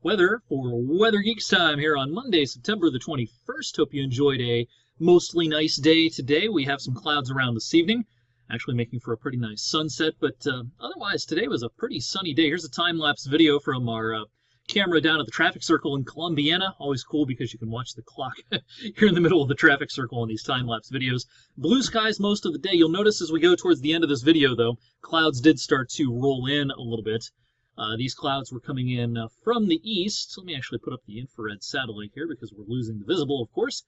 Weather for Weather Geeks time here on Monday, September the 21st. Hope you enjoyed a mostly nice day today. We have some clouds around this evening, actually making for a pretty nice sunset, but otherwise today was a pretty sunny day. Here's a time-lapse video from our camera down at the traffic circle in Columbiana. Always cool because you can watch the clock here in the middle of the traffic circle in these time-lapse videos. Blue skies most of the day. You'll notice as we go towards the end of this video, though, clouds did start to roll in a little bit. These clouds were coming in from the east. Let me actually put up the infrared satellite here because we're losing the visible, of course.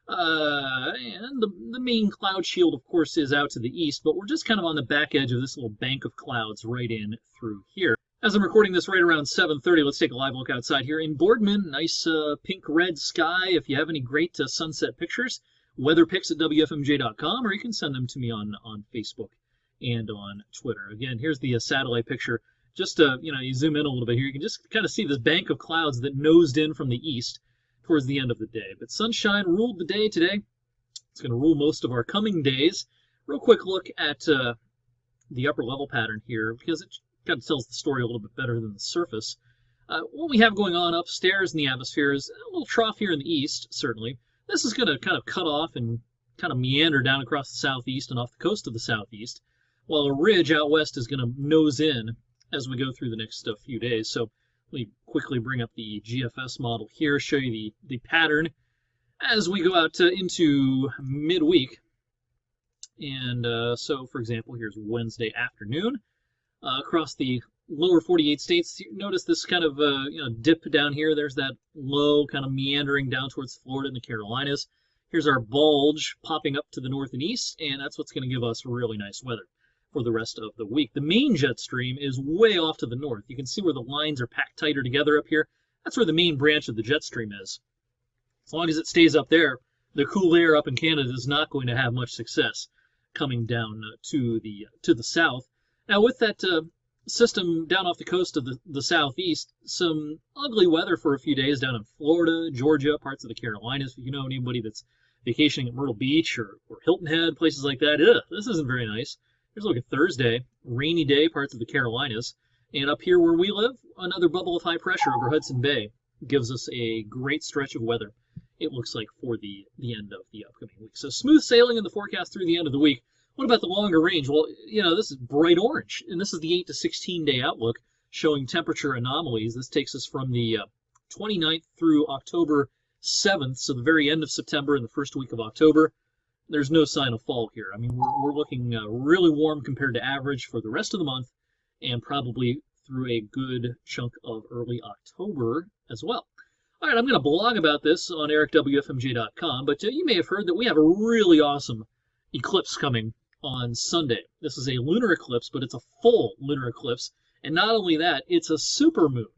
And the main cloud shield, of course, is out to the east, but we're just kind of on the back edge of this little bank of clouds right in through here. As I'm recording this right around 7:30, let's take a live look outside here in Boardman. Nice pink-red sky. If you have any great sunset pictures, weatherpics at wfmj.com, or you can send them to me on Facebook and on Twitter. Again, here's the satellite picture. Just, you zoom in a little bit here, you can just kind of see this bank of clouds that nosed in from the east towards the end of the day. But sunshine ruled the day today. It's going to rule most of our coming days. Real quick look at the upper level pattern here, because it kind of tells the story a little bit better than the surface. What we have going on upstairs in the atmosphere is a little trough here in the east, certainly. This is going to kind of cut off and kind of meander down across the southeast and off the coast of the southeast, while a ridge out west is going to nose in as we go through the next few days. So let me quickly bring up the GFS model here, show you the pattern as we go out into midweek. And so, for example, here's Wednesday afternoon. Across the lower 48 states, notice this kind of dip down here. There's that low kind of meandering down towards Florida and the Carolinas. Here's our bulge popping up to the north and east, and that's what's going to give us really nice weather for the rest of the week. The main jet stream is way off to the north. You can see where the lines are packed tighter together up here. That's where the main branch of the jet stream is. As long as it stays up there, the cool air up in Canada is not going to have much success coming down to the south. Now, with that system down off the coast of the southeast, some ugly weather for a few days down in Florida, Georgia, parts of the Carolinas. If you know anybody that's vacationing at Myrtle Beach or Hilton Head, places like that, this isn't very nice. Here's a look at Thursday, rainy day, parts of the Carolinas. And up here where we live, another bubble of high pressure over Hudson Bay gives us a great stretch of weather, it looks like, for the end of the upcoming week. So smooth sailing in the forecast through the end of the week. What about the longer range? Well, this is bright orange, and this is the 8 to 16-day outlook showing temperature anomalies. This takes us from the 29th through October 7th, so the very end of September and the first week of October. There's no sign of fall here. I mean, we're looking really warm compared to average for the rest of the month, and probably through a good chunk of early October as well. All right, I'm going to blog about this on ericwfmj.com, but you may have heard that we have a really awesome eclipse coming on Sunday. This is a lunar eclipse, but it's a full lunar eclipse, and not only that, it's a supermoon.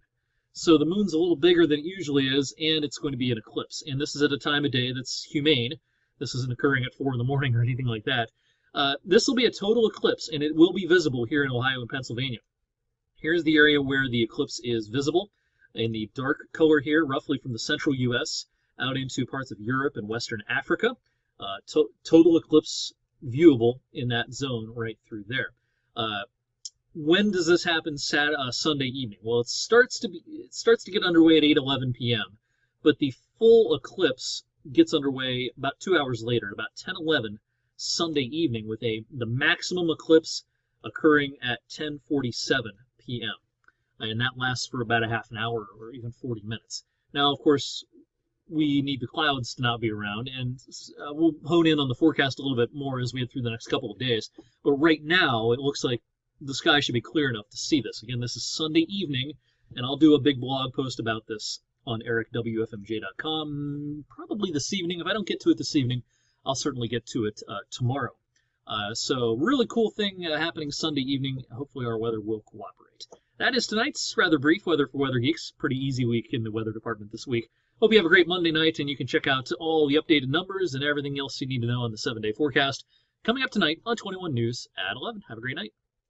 So the moon's a little bigger than it usually is, and it's going to be an eclipse. And this is at a time of day that's humane. This isn't occurring at 4 in the morning or anything like that. This will be a total eclipse, and it will be visible here in Ohio and Pennsylvania. Here's the area where the eclipse is visible in the dark color here, roughly from the central U.S. out into parts of Europe and Western Africa. Total eclipse viewable in that zone right through there. When does this happen? Sunday evening. Well, it starts to get underway at 8:11 p.m., but the full eclipse gets underway about 2 hours later, about 10:11 Sunday evening, with the maximum eclipse occurring at 10:47 p.m. And that lasts for about a half an hour or even 40 minutes. Now, of course, we need the clouds to not be around, and we'll hone in on the forecast a little bit more as we head through the next couple of days. But right now, it looks like the sky should be clear enough to see this. Again, this is Sunday evening, and I'll do a big blog post about this on ericwfmj.com probably this evening. If I don't get to it this evening, I'll certainly get to it tomorrow. So really cool thing happening Sunday evening. Hopefully our weather will cooperate. That is tonight's rather brief Weather for Weather Geeks. Pretty easy week in the weather department this week. Hope you have a great Monday night, and you can check out all the updated numbers and everything else you need to know on the 7-day forecast coming up tonight on 21 News at 11. Have a great night.